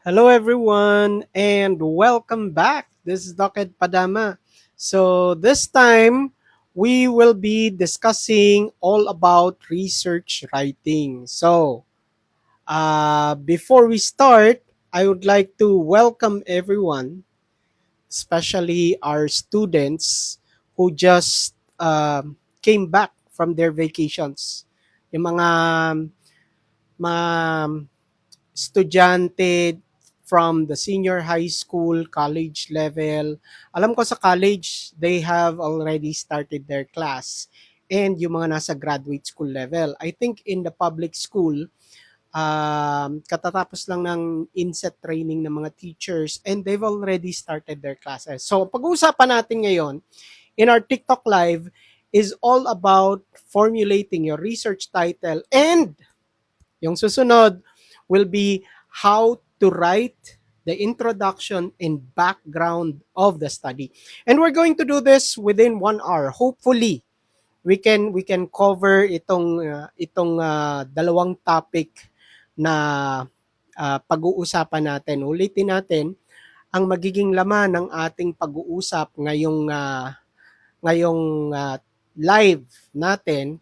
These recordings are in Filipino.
Hello, everyone, and welcome back. This is Doc Ed Padama. So, this time we will be discussing all about research writing. So, before we start, I would like to welcome everyone, especially our students who just came back from their vacations. Yung mga estudyante from the senior high school, college level. Alam ko sa college, they have already started their class. And yung mga nasa graduate school level. I think in the public school, katatapos lang ng inset training ng mga teachers and they've already started their classes. So, pag-uusapan natin ngayon in our TikTok live is all about formulating your research title, and yung susunod will be how to write the introduction and background of the study. And we're going to do this within 1 hour. Hopefully, we can cover itong dalawang topic na pag-uusapan natin. Ulitin natin ang magiging laman ng ating pag-uusap ngayong live natin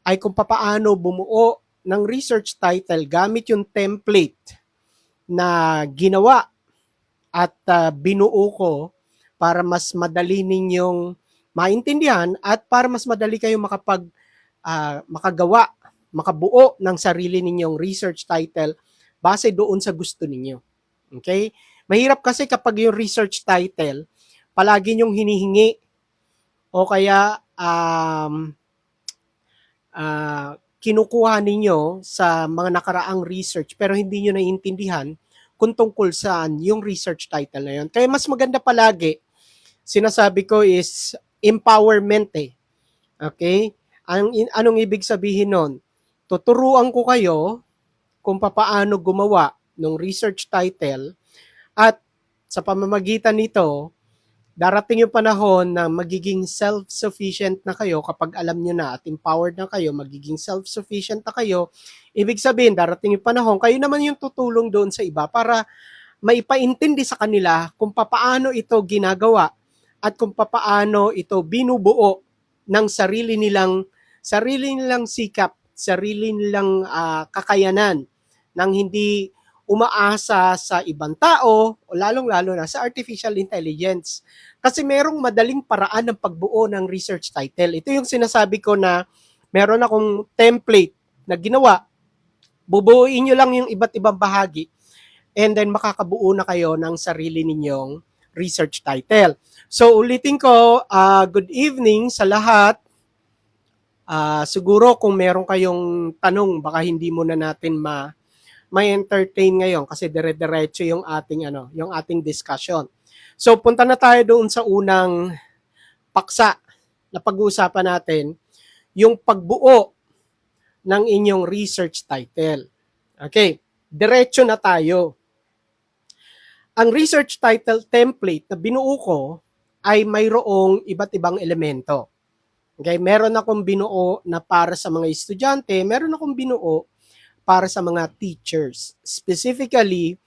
ay kung papaano bumuo ng research title gamit yung template na ginawa at binuo ko para mas madali ninyong maintindihan at para mas madali kayong makagawa, makabuo ng sarili ninyong research title base doon sa gusto ninyo. Okay? Mahirap kasi kapag yung research title, palagi nyong hinihingi o kaya kinukuha ninyo sa mga nakaraang research pero hindi nyo naiintindihan kung tungkol saan yung research title na yun. Kaya mas maganda palagi, sinasabi ko is empowerment eh. Okay? Anong ibig sabihin nun? Tuturuan ko kayo kung papaano gumawa ng research title at sa pamamagitan nito, darating yung panahon na magiging self-sufficient na kayo kapag alam nyo na at empowered na kayo, magiging self-sufficient na kayo. Ibig sabihin, darating yung panahon, kayo naman yung tutulong doon sa iba para maipaintindi sa kanila kung papaano ito ginagawa at kung papaano ito binubuo ng sarili nilang sikap, sarili nilang kakayanan nang hindi umaasa sa ibang tao o lalong-lalo na sa artificial intelligence. Kasi merong madaling paraan ng pagbuo ng research title. Ito yung sinasabi ko na meron akong template na ginawa. Bubuuin nyo lang yung iba't ibang bahagi and then makakabuo na kayo ng sarili ninyong research title. So ulitin ko, good evening sa lahat. Siguro kung meron kayong tanong, baka hindi muna natin may entertain ngayon kasi dire-diretso yung ating discussion. So punta na tayo doon sa unang paksa na pag-uusapan natin, yung pagbuo ng inyong research title. Okay, diretso na tayo. Ang research title template na binuo ko ay mayroong iba't ibang elemento. Okay, meron akong binuo na para sa mga estudyante, meron akong binuo para sa mga teachers. Specifically,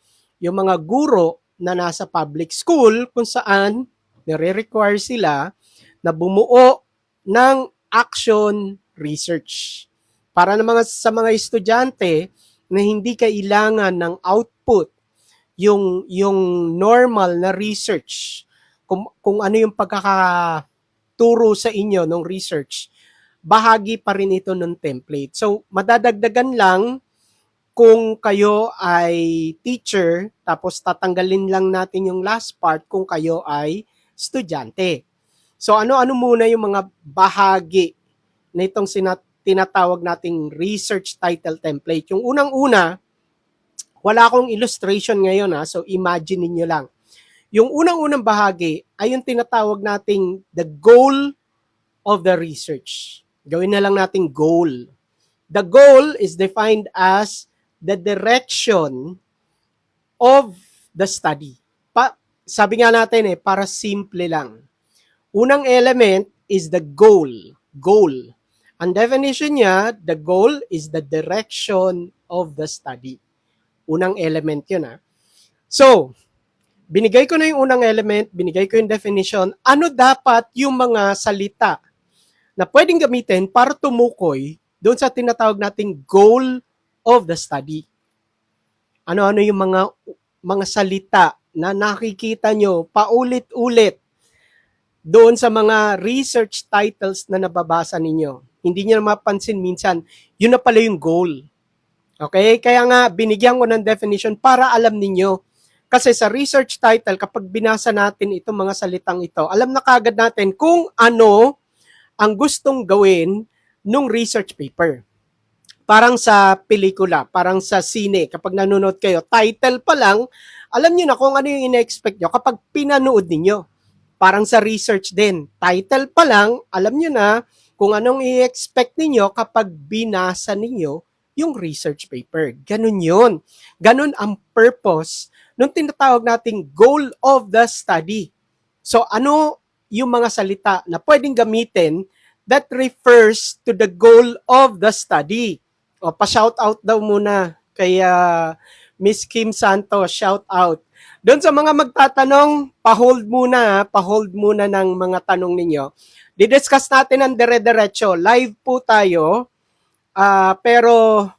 yung mga guro na nasa public school kung saan nire-require sila na bumuo ng action research. Para sa mga estudyante na hindi kailangan ng output, yung normal na research, kung ano yung pagkakaturo sa inyo ng research, bahagi pa rin ito ng template. So, madadagdagan lang kung kayo ay teacher, tapos tatanggalin lang natin yung last part kung kayo ay estudyante. So ano-ano muna yung mga bahagi na itong tinatawag nating research title template. Yung unang-una, wala akong illustration ngayon so imagine niyo lang. Yung unang-unang bahagi ay yung tinatawag nating the goal of the research. Gawin na lang nating goal. The goal is defined as the direction of the study. Sabi nga natin para simple lang. Unang element is the goal. Goal. Ang definition niya, the goal is the direction of the study. Unang element yun So, binigay ko na yung unang element, binigay ko yung definition. Ano dapat yung mga salita na pwedeng gamitin para tumukoy doon sa tinatawag nating goal of the study? Ano-ano yung mga salita na nakikita nyo paulit-ulit doon sa mga research titles na nababasa ninyo? Hindi nyo na mapansin minsan, yun na pala yung goal. Okay? Kaya nga, binigyan ko ng definition para alam ninyo. Kasi sa research title, kapag binasa natin itong mga salitang ito, alam na kagad natin kung ano ang gustong gawin nung research paper. Parang sa pelikula, parang sa sine, kapag nanonood kayo, title pa lang, alam nyo na kung ano yung ina-expect nyo kapag pinanood ninyo. Parang sa research din, title pa lang, alam nyo na kung anong i-expect ninyo kapag binasa ninyo yung research paper. Ganun yun. Ganun ang purpose nung tinatawag nating goal of the study. So ano yung mga salita na pwedeng gamitin that refers to the goal of the study? O, pa-shout out daw muna kay Miss Kim Santos, shout out. Doon sa mga magtatanong, pa-hold muna ng mga tanong ninyo. Didiscuss natin ang dire-diretso. Live po tayo, pero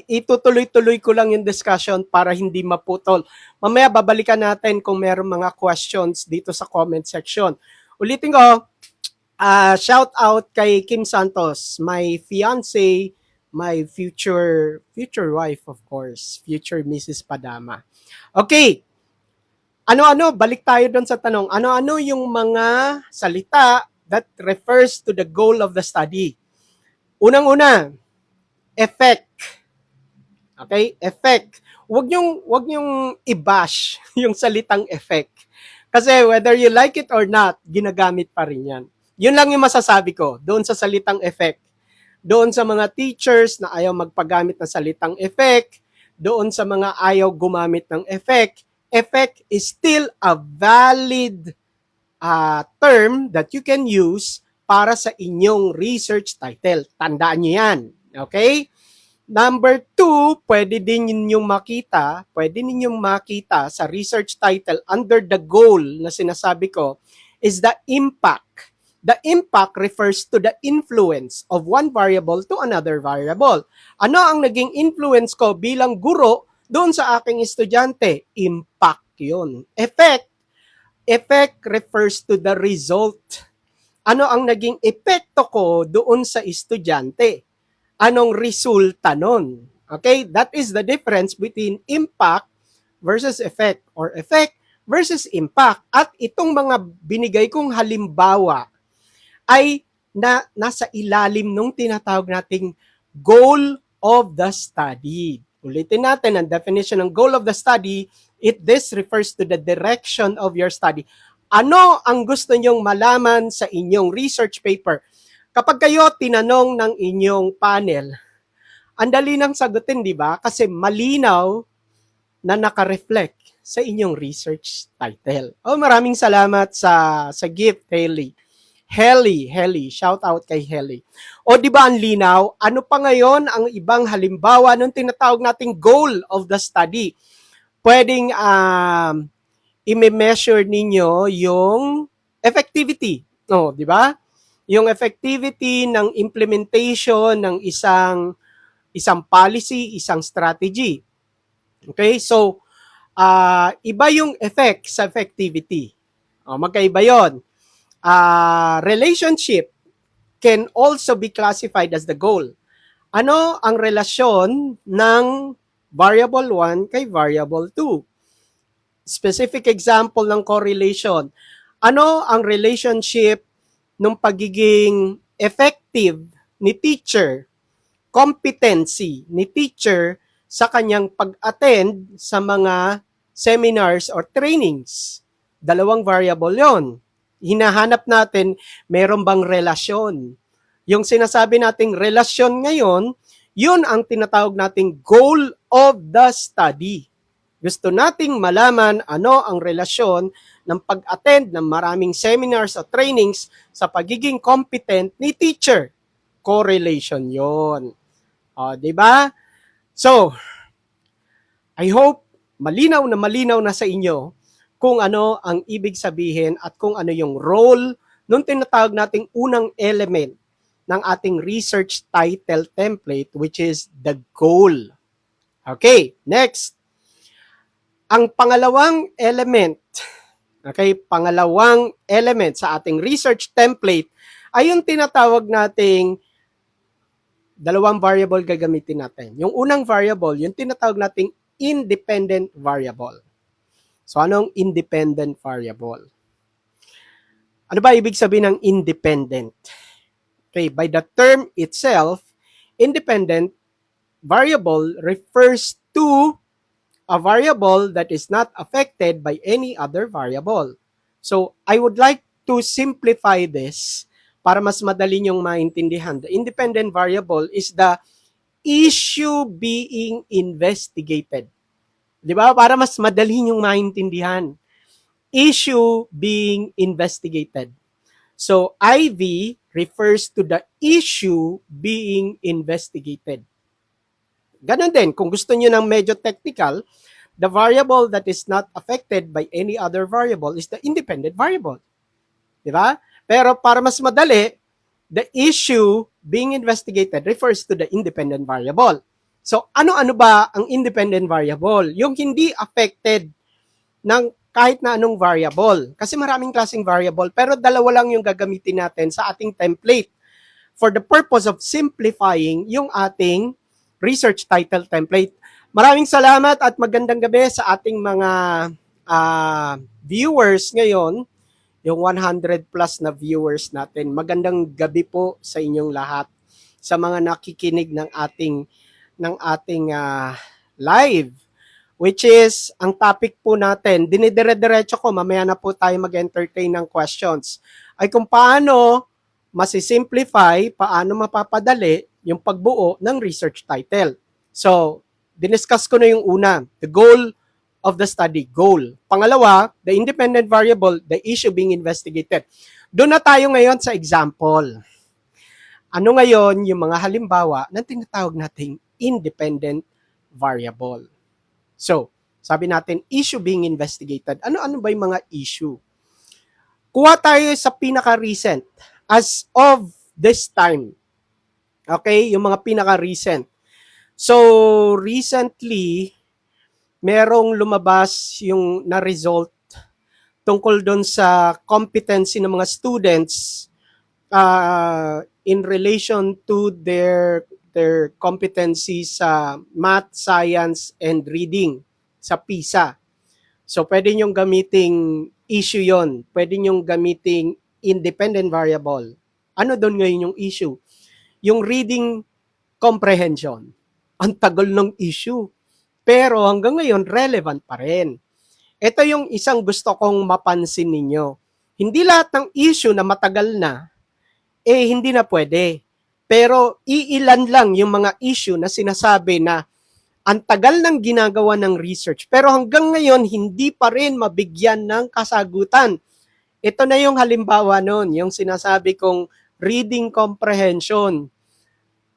itutuloy-tuloy ko lang yung discussion para hindi maputol. Mamaya babalikan natin kung meron mga questions dito sa comment section. Ulitin ko, shout out kay Kim Santos, my fiancé, my future wife, of course, future Mrs. Padama. Okay, ano-ano, balik tayo doon sa tanong, ano-ano yung mga salita that refers to the goal of the study? Unang-una, effect. Okay, effect. Wag niyong i-bash yung salitang effect. Kasi whether you like it or not, ginagamit pa rin yan. Yun lang yung masasabi ko doon sa salitang effect. Doon sa mga teachers na ayaw magpagamit ng salitang effect, doon sa mga ayaw gumamit ng effect is still a valid term that you can use para sa inyong research title. Tandaan nyo yan. Okay? Number 2, pwede ninyong makita sa research title under the goal na sinasabi ko is the impact. The impact refers to the influence of one variable to another variable. Ano ang naging influence ko bilang guro doon sa aking estudyante? Impact yun. Effect refers to the result. Ano ang naging epekto ko doon sa estudyante? Anong resulta nun? Okay? That is the difference between impact versus effect or effect versus impact. At itong mga binigay kong halimbawa ay nasa ilalim nung tinatawag nating goal of the study. Ulitin natin ang definition ng goal of the study. This refers to the direction of your study. Ano ang gusto nyong malaman sa inyong research paper? Kapag kayo tinanong ng inyong panel, ang dali nang sagutin, di ba? Kasi malinaw na naka-reflect sa inyong research title. Maraming salamat sa gift, Haley. Heli, shout out kay Heli. Di ba ang linaw? Ano pa ngayon ang ibang halimbawa nung tinatawag nating goal of the study? Pwedeng i-measure ninyo yung effectivity. Di ba? Yung effectivity ng implementation ng isang policy, isang strategy. Okay? So, iba yung effect sa effectivity. Magkaiba yon. Relationship can also be classified as the goal. Ano ang relasyon ng variable 1 kay variable 2? Specific example ng correlation. Ano ang relationship ng pagiging effective ni teacher, competency ni teacher sa kanyang pag-attend sa mga seminars or trainings? Dalawang variable yon. Hinahanap natin, meron bang relasyon? Yung sinasabi nating relasyon ngayon, yun ang tinatawag nating goal of the study. Gusto nating malaman ano ang relasyon ng pag-attend ng maraming seminars o trainings sa pagiging competent ni teacher. Correlation yon. Di ba? So, I hope malinaw na sa inyo kung ano ang ibig sabihin at kung ano yung role nung tinatawag nating unang element ng ating research title template, which is the goal. Okay, next. Ang pangalawang element, pangalawang element sa ating research template ay yung tinatawag nating dalawang variable gagamitin natin. Yung unang variable, yung tinatawag nating independent variable. So, anong independent variable? Ano ba ibig sabihin ng independent? Okay, by the term itself, independent variable refers to a variable that is not affected by any other variable. So, I would like to simplify this para mas madali niyong maintindihan. The independent variable is the issue being investigated. Di ba? Para mas madali niyong maintindihan. Issue being investigated. So, IV refers to the issue being investigated. Ganon din, kung gusto niyo ng medyo technical, the variable that is not affected by any other variable is the independent variable. Di ba? Pero para mas madali, the issue being investigated refers to the independent variable. So, ano-ano ba ang independent variable? Yung hindi affected ng kahit na anong variable. Kasi maraming klaseng variable, pero dalawa lang yung gagamitin natin sa ating template for the purpose of simplifying yung ating research title template. Maraming salamat at magandang gabi sa ating mga viewers ngayon, yung 100 plus na viewers natin. Magandang gabi po sa inyong lahat, sa mga nakikinig ng ating live, which is ang topic po natin. Dinidire-diretso ko, mamaya na po tayo mag-entertain ng questions, ay kung paano masisimplify, paano mapapadali yung pagbuo ng research title. So, diniscuss ko na yung una, the goal of the study, goal. Pangalawa, the independent variable, the issue being investigated. Doon na tayo ngayon sa example. Ano ngayon yung mga halimbawa ng tinatawag nating independent variable? So, sabi natin, issue being investigated. Ano-ano ba yung mga issue? Kuha tayo sa pinaka-recent. As of this time. Okay? Yung mga pinaka-recent. So, recently, merong lumabas yung na-result tungkol doon sa competency ng mga students in relation to their competency sa math, science, and reading sa PISA. So, pwede nyong gamiting issue yon. Pwede nyong gamiting independent variable. Ano doon ngayon yung issue? Yung reading comprehension. Ang tagal ng issue. Pero hanggang ngayon, relevant pa rin. Ito yung isang gusto kong mapansin ninyo. Hindi lahat ng issue na matagal na, hindi na pwede. Pero iilan lang yung mga issue na sinasabi na ang tagal ng ginagawa ng research. Pero hanggang ngayon, hindi pa rin mabigyan ng kasagutan. Ito na yung halimbawa nun, yung sinasabi kong reading comprehension.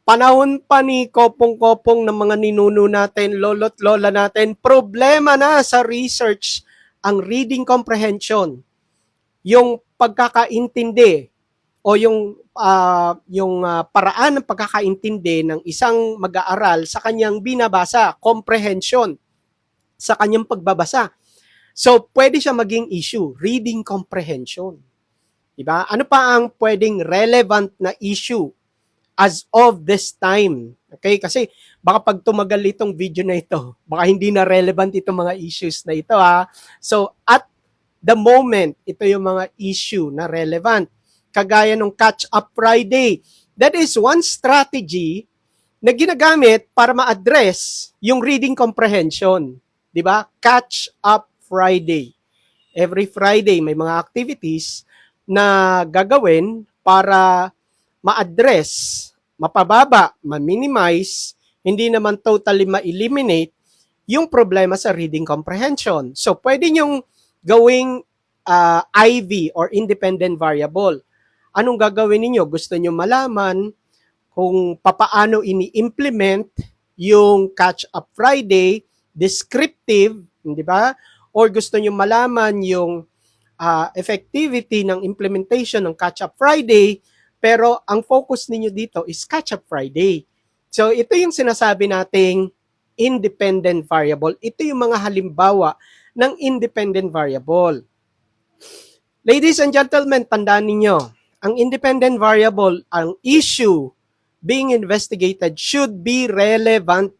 Panahon pa ni kopong-kopong ng mga ninuno natin, lolo't lola natin, problema na sa research ang reading comprehension. Yung pagkakaintindi o yung paraan ng pagkakaintindi ng isang mag-aaral sa kanyang binabasa, comprehension, sa kanyang pagbabasa. So, pwede siya maging issue, reading comprehension. Diba? Ano pa ang pwedeng relevant na issue as of this time? Okay? Kasi baka pag tumagal itong video na ito, baka hindi na relevant itong mga issues na ito, ha? So, at the moment, ito yung mga issue na relevant. Kagaya ng Catch-up Friday. That is one strategy na ginagamit para ma-address yung reading comprehension. Diba? Catch-up Friday. Every Friday, may mga activities na gagawin para ma-address, mapababa, ma-minimize, hindi naman totally ma-eliminate yung problema sa reading comprehension. So, pwede nyong gawing IV or independent variable. Anong gagawin niyo? Gusto niyo malaman kung papaano ini-implement yung Catch-up Friday, descriptive, Hindi ba? Or gusto nyo malaman yung effectivity ng implementation ng Catch-up Friday, pero ang focus ninyo dito is Catch-up Friday. So, ito yung sinasabi nating independent variable. Ito yung mga halimbawa ng independent variable. Ladies and gentlemen, tandaan ninyo, ang independent variable, ang issue being investigated should be relevant.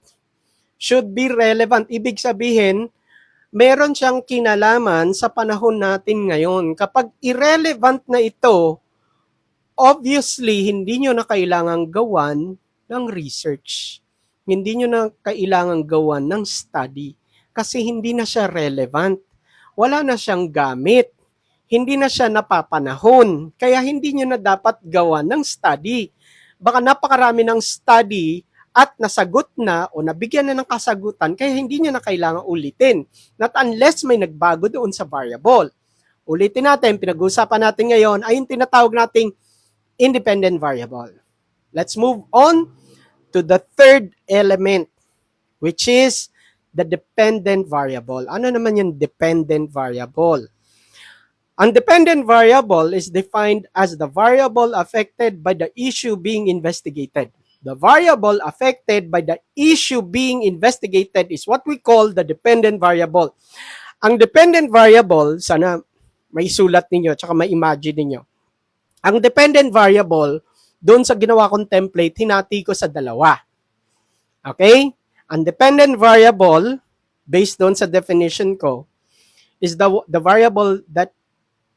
Should be relevant. Ibig sabihin, meron siyang kinalaman sa panahon natin ngayon. Kapag irrelevant na ito, obviously, hindi nyo na kailangang gawan ng research. Hindi nyo na kailangang gawan ng study. Kasi hindi na siya relevant. Wala na siyang gamit. Hindi na siya napapanahon. Kaya hindi nyo na dapat gawan ng study. Baka napakarami ng study at nasagot na o nabigyan na ng kasagutan, kaya hindi nyo na kailangan ulitin. Not unless may nagbago doon sa variable. Ulitin natin, pinag-uusapan natin ngayon ay yung tinatawag nating independent variable. Let's move on to the third element, which is the dependent variable. Ano naman yung dependent variable? Ang dependent variable is defined as the variable affected by the issue being investigated. The variable affected by the issue being investigated is what we call the dependent variable. Ang dependent variable, sana may sulat ninyo, tsaka may imagine ninyo. Ang dependent variable, doon sa ginawa kong template, hinati ko sa dalawa. Okay? Ang dependent variable, based doon sa definition ko, is the variable that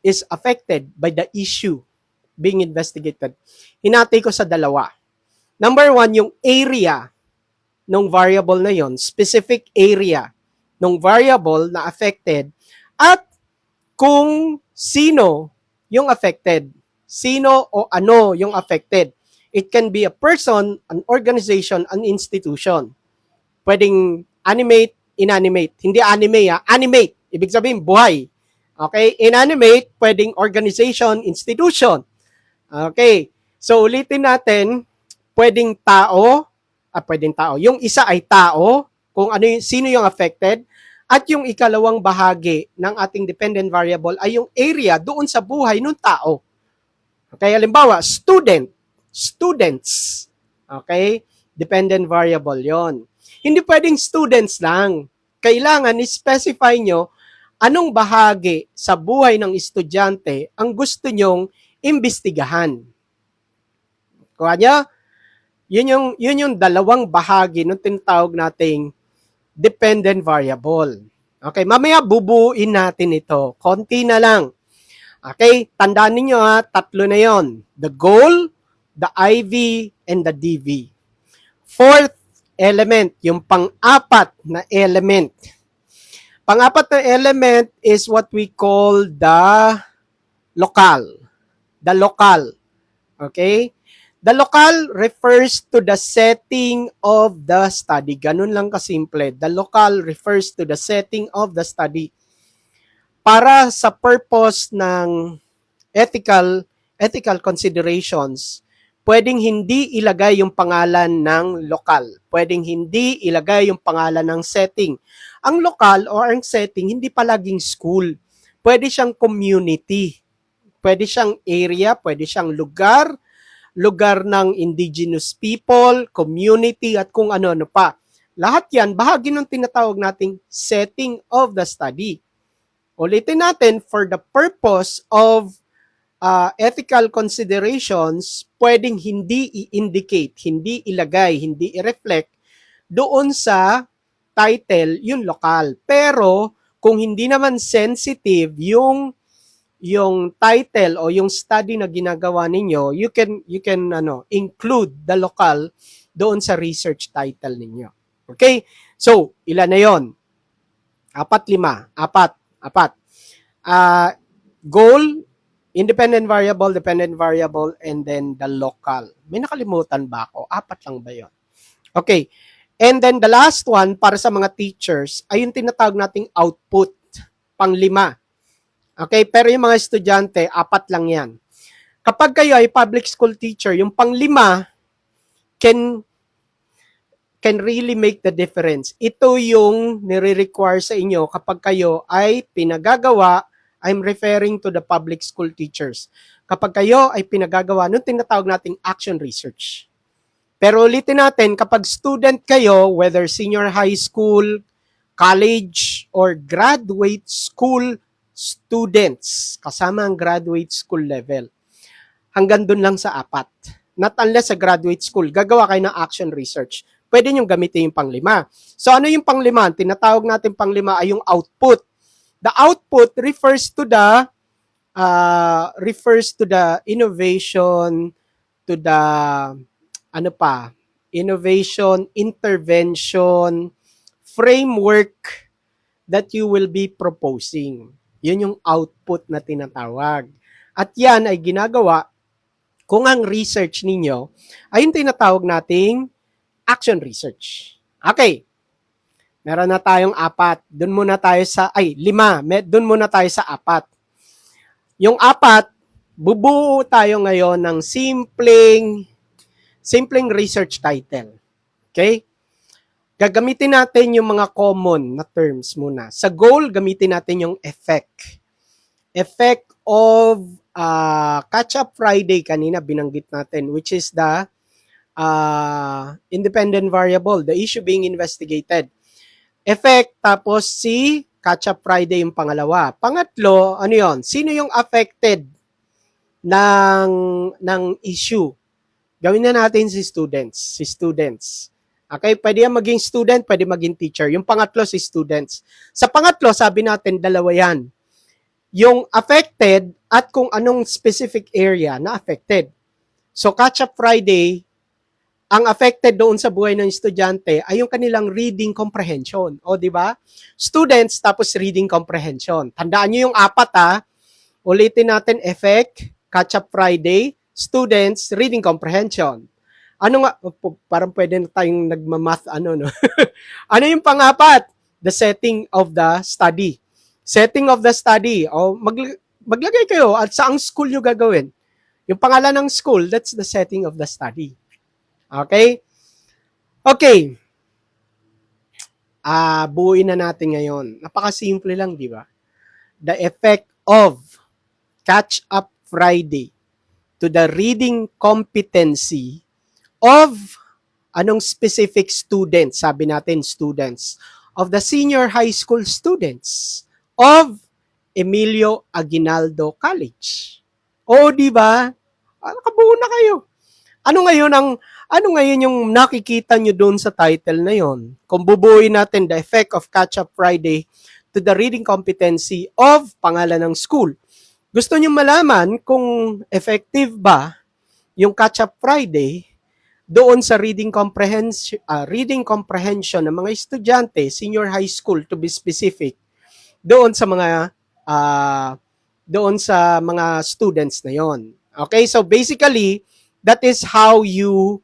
is affected by the issue being investigated. Hinati ko sa dalawa. Number one, yung area ng variable na yon, specific area ng variable na affected, at kung sino yung affected. Sino o ano yung affected. It can be a person, an organization, an institution. Pwedeng animate, inanimate. Hindi anime, animate. Ibig sabihin, buhay. Okay? Inanimate, pwedeng organization, institution. Okay. So, ulitin natin, pwedeng tao. Yung isa ay tao, kung ano yung, sino yung affected, at yung ikalawang bahagi ng ating dependent variable ay yung area doon sa buhay ng tao. Okay, halimbawa, students. Okay? Dependent variable yon. Hindi pwedeng students lang. Kailangan i-specify nyo anong bahagi sa buhay ng estudyante ang gusto nyong imbestigahan. Kuha niya? Yun yung dalawang bahagi ng tinatawag nating dependent variable. Okay, mamaya bubuuin natin ito. Konti na lang. Okay, tandaan niyo tatlo na yon. The goal, the IV, and the DV. Fourth element, yung pang-apat na element. Pang-apat na element is what we call the local. The local. Okay? The local refers to the setting of the study. Ganun lang kasimple. The local refers to the setting of the study. Para sa purpose ng ethical considerations, pwedeng hindi ilagay yung pangalan ng lokal. Pwedeng hindi ilagay yung pangalan ng setting. Ang lokal or ang setting, hindi palaging school. Pwede siyang community. Pwede siyang area, pwede siyang lugar ng indigenous people, community, at kung ano-ano pa. Lahat yan, bahagi ng tinatawag nating setting of the study. Ulitin natin, for the purpose of ethical considerations, pwedeng hindi i-indicate, hindi ilagay, hindi i-reflect doon sa title yung lokal. Pero kung hindi naman sensitive yung title o yung study na ginagawa ninyo, you can include the local doon sa research title ninyo. Okay? So, ilan na 'yon? 4, 5. 4. Goal, independent variable, and then the local. May nakalimutan ba ako? 4 lang ba 'yon? Okay. And then the last one, para sa mga teachers, ay yung tinatawag nating output. Pang-5. Okay? Pero yung mga estudyante, 4 lang yan. Kapag kayo ay public school teacher, yung pang-5, can really make the difference. Ito yung nire-require sa inyo kapag kayo ay pinagagawa. I'm referring to the public school teachers. Kapag kayo ay pinagagawa nung tinatawag nating action research. Pero ulitin natin, kapag student kayo, whether senior high school, college, or graduate school students, kasama ang graduate school level, hanggang dun lang sa 4. Not unless sa graduate school, gagawa kayo ng action research. Pwede nyo gamitin yung pang-5. So ano yung pang-5? Tinatawag natin pang-5 ay yung output. The output refers to the innovation, to the innovation, intervention, framework that you will be proposing. Yun yung output na tinatawag. At yan ay ginagawa kung ang research ninyo ay yung tinatawag nating action research. Okay. Meron na tayong 4. Doon muna tayo sa, 5. Doon muna tayo sa 4. Yung 4, bubuo tayo ngayon ng simpleng research title. Okay? Gagamitin natin yung mga common na terms muna. Sa goal, gamitin natin yung effect. Effect of Catch-up Friday kanina binanggit natin, which is the independent variable, the issue being investigated. Effect, tapos si Catch-up Friday yung pangalawa. Pangatlo, ano yon? Sino yung affected ng issue? Gawin na natin si students. Okay, pwede yan maging student, pwede maging teacher. Yung pangatlo si students. Sa pangatlo, sabi natin, dalawa yan. Yung affected at kung anong specific area na affected. So, Catch-up Friday, ang affected doon sa buhay ng estudyante ay yung kanilang reading comprehension. O, di ba? Students, tapos reading comprehension. Tandaan nyo yung 4, Ulitin natin, effect, Catch-up Friday, students, reading comprehension. Ano nga, parang pwede na tayong nagmamath, no? Ano yung pang-4? The setting of the study. Setting of the study. O, maglagay kayo at saang school nyo gagawin. Yung pangalan ng school, that's the setting of the study. Okay? Okay. Buuin na natin ngayon. Napaka-simple lang, di ba? The effect of Catch-up Friday to the reading competency of anong specific students, sabi natin students, of the senior high school students of Emilio Aguinaldo College. O, di ba? Nakabuo na kayo. Ano ngayon yung nakikita nyo doon sa title na yon? Kung bubuuin natin the effect of Catch-up Friday to the reading competency of pangalan ng school. Gusto nyo malaman kung effective ba yung Catch-up Friday doon sa reading comprehension ng mga estudyante, senior high school to be specific, doon sa mga students na yon. Okay, so basically, that is how you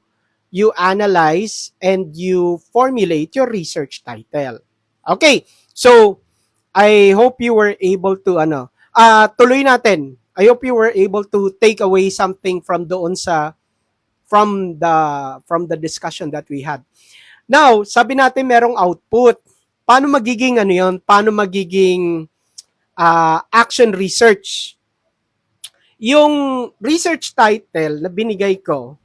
analyze and you formulate your research title. Okay, so I hope you were able to tuloy natin. I hope you were able to take away something from the discussion that we had. Now, sabi natin merong output. Paano magiging Paano magiging action research? Yung research title na binigay ko,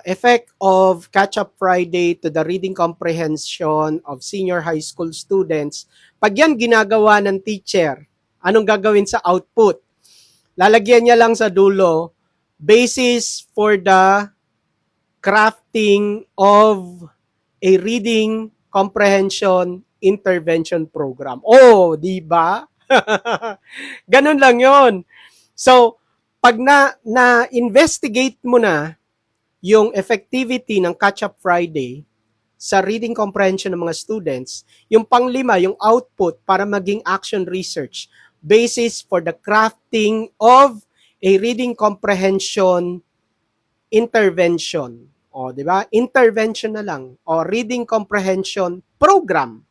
effect of Catch-up Friday to the reading comprehension of senior high school students. Pag yan ginagawa ng teacher, anong gagawin sa output? Lalagyan niya lang sa dulo, basis for the crafting of a reading comprehension intervention program. Oh, di ba? Ganun lang 'yon. So, pag na-investigate mo na yung effectivity ng Catch-up Friday sa reading comprehension ng mga students, yung pang-5, yung output para maging action research, basis for the crafting of a reading comprehension intervention. O, di ba? Intervention na lang. O, reading comprehension program.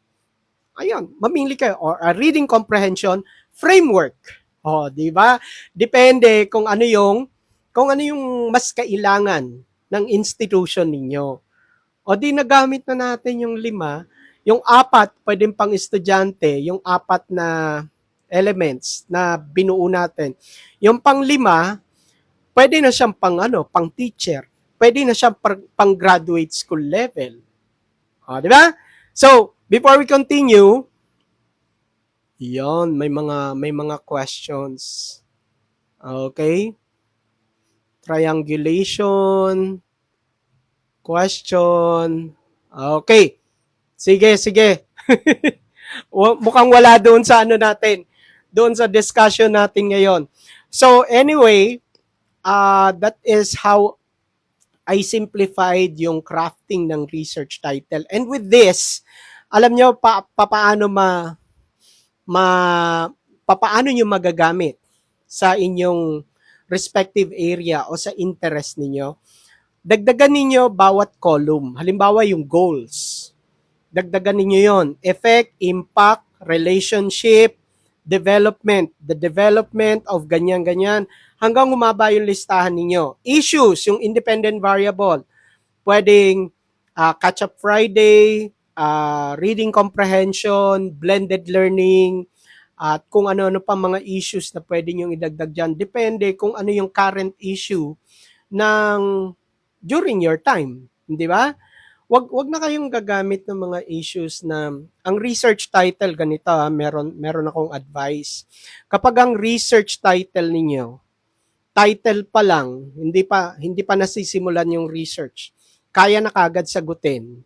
Ayun, mamili kayo. Or a reading comprehension framework. O, di ba? Depende kung ano yung mas kailangan ng institution ninyo. O di nagamit na natin yung 5, yung 4 pwedeng pang estudyante, yung 4 na elements na binuo natin. Yung pang 5, pwede na siyang pang teacher. Pwede na siyang pang graduate school level. O, di ba? So, before we continue, yon, may mga questions. Okay? Triangulation, question. Okay. Sige, sige. Mukhang wala doon sa natin, doon sa discussion natin ngayon. So anyway, that is how I simplified yung crafting ng research title. And with this, alam nyo paano ma papaano nyo magagamit sa inyong respective area o sa interest ninyo. Dagdagan ninyo bawat column. Halimbawa yung goals. Dagdagan ninyo yon. Effect, impact, relationship, development. The development of ganyan-ganyan hanggang umaba yung listahan ninyo. Issues, yung independent variable. Pwedeng catch-up Friday, reading comprehension, blended learning, at kung ano-ano pa mga issues na pwede nyo idagdag dyan. Depende kung ano yung current issue ng during your time. Di ba? Wag na kayong gagamit ng mga issues na ang research title ganito, meron akong advice. Kapag ang research title ninyo, title pa lang, hindi pa nasisimulan yung research, kaya na kagad sagutin.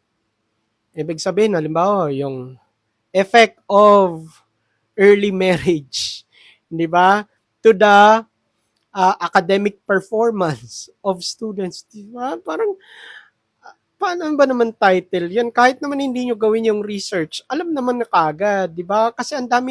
Ibig sabihin, halimbawa, yung effect of early marriage, di ba? To the academic performance of students, di ba? Parang paano ba naman title yan? Kahit naman hindi nyo gawin yung research, alam naman na kagad, di ba? Kasi ang dami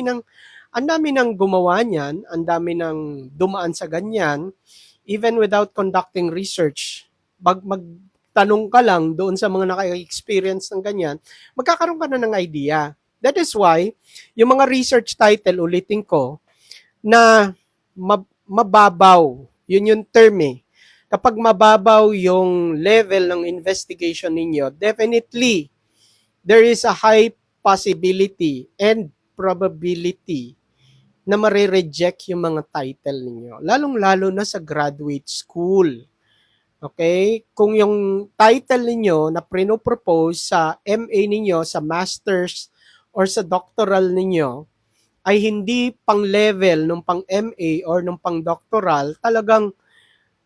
nang gumawa niyan, ang dami nang dumaan sa ganyan, even without conducting research. Magtanong ka lang doon sa mga naka-experience ng ganyan, magkakaroon ka na ng idea. That is why, yung mga research title, ulitin ko, na mababaw, yun yung term eh. Kapag mababaw yung level ng investigation ninyo, definitely, there is a high possibility and probability na mare-reject yung mga title ninyo. Lalong-lalo na sa graduate school. Okay? Kung yung title ninyo na pinopropose sa MA ninyo, sa master's, or sa doctoral ninyo, ay hindi pang level nung pang MA or nung pang doctoral, talagang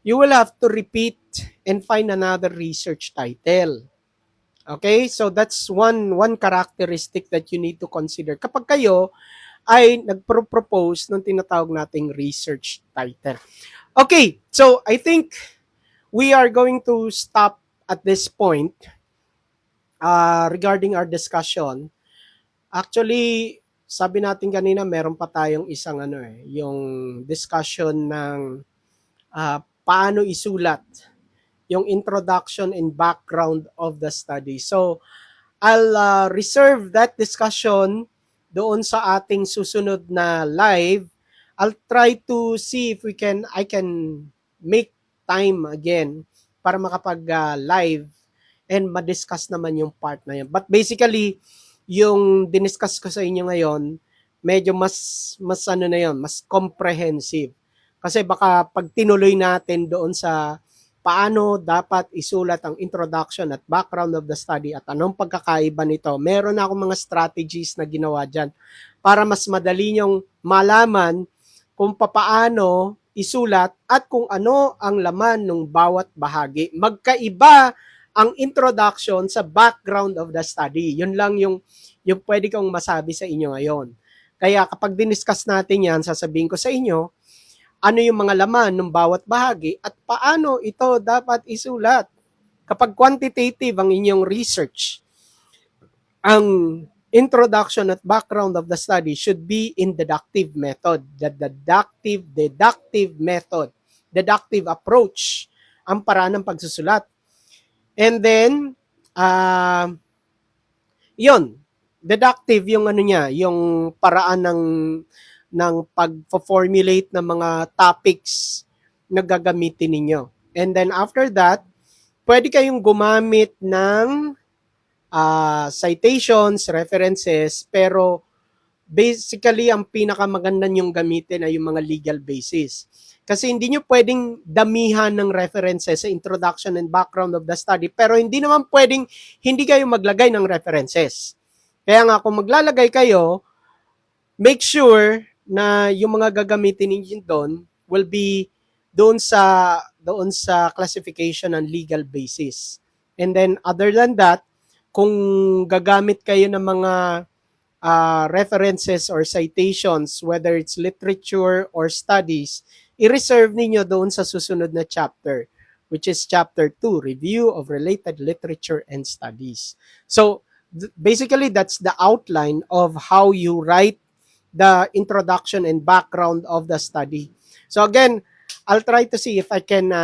you will have to repeat and find another research title. Okay? So that's one characteristic that you need to consider kapag kayo ay nagpro-propose ng tinatawag nating research title. Okay, so I think we are going to stop at this point regarding our discussion. Actually, sabi natin kanina meron pa tayong isang yung discussion ng paano isulat yung introduction and background of the study. So, I'll reserve that discussion doon sa ating susunod na live. I'll try to see if I can make time again para makapag-live and ma-discuss naman yung part na yun. But basically, yung diniscuss ko sa inyo ngayon, medyo mas mas comprehensive. Kasi baka pag tinuloy natin doon sa paano dapat isulat ang introduction at background of the study at anong pagkakaiba nito, meron na akong mga strategies na ginawa dyan para mas madali nyong malaman kung paano isulat at kung ano ang laman ng bawat bahagi. Magkaiba ang introduction sa background of the study. Yun lang yung pwede kong masabi sa inyo ngayon. Kaya kapag diniscuss natin yan, sasabihin ko sa inyo, ano yung mga laman ng bawat bahagi at paano ito dapat isulat. Kapag quantitative ang inyong research, ang introduction at background of the study should be in deductive method. The deductive method, deductive approach, ang paraan ng pagsusulat. And then, yun, deductive yung yung paraan ng pag-formulate ng mga topics na gagamitin ninyo. And then after that, pwede kayong gumamit ng citations, references, pero basically, ang pinakamaganda niyong gamitin ay yung mga legal basis. Kasi hindi nyo pwedeng damihan ng references sa introduction and background of the study, pero hindi naman pwedeng hindi kayo maglagay ng references. Kaya nga, kung maglalagay kayo, make sure na yung mga gagamitin ninyo doon will be doon sa classification and legal basis. And then, other than that, kung gagamit kayo ng mga references or citations, whether it's literature or studies, i-reserve ninyo doon sa susunod na chapter, which is chapter 2, Review of Related Literature and Studies. So, basically, that's the outline of how you write the introduction and background of the study. So again, I'll try to see if I can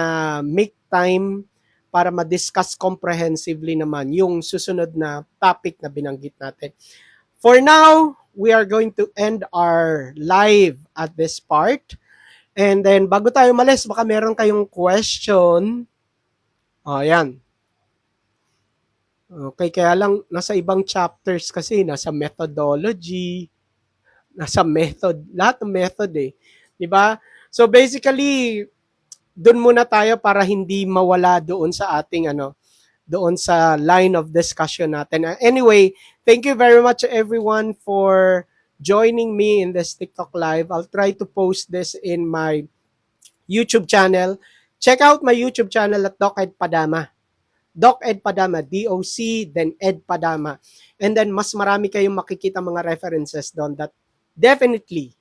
make time para ma-discuss comprehensively naman yung susunod na topic na binanggit natin. For now, we are going to end our live at this part. And then, bago tayo malis, baka meron kayong question. Ayan. Okay, kaya lang, nasa ibang chapters kasi, nasa methodology, nasa method, lahat ng method eh. 'Di ba? So basically, doon muna tayo para hindi mawala doon sa ating doon sa line of discussion natin. Anyway, thank you very much everyone for joining me in this TikTok live. I'll try to post this in my YouTube channel. Check out my YouTube channel at Doc Ed Padama. Doc Ed Padama, DOC, then Ed Padama. And then mas marami kayong makikita mga references doon that definitely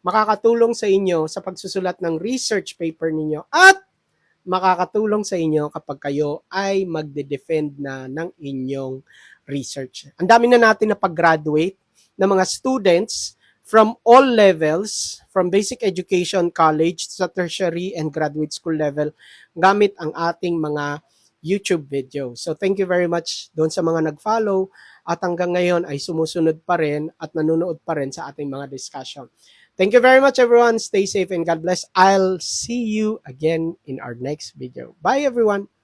makakatulong sa inyo sa pagsusulat ng research paper ninyo at makakatulong sa inyo kapag kayo ay magde-defend na ng inyong research. Ang dami na natin na pag-graduate ng mga students from all levels, from basic education, college, sa tertiary and graduate school level, gamit ang ating mga YouTube video. So thank you very much doon sa mga nag-follow at hanggang ngayon ay sumusunod pa rin at nanonood pa rin sa ating mga discussion. Thank you very much everyone. Stay safe and God bless. I'll see you again in our next video. Bye everyone.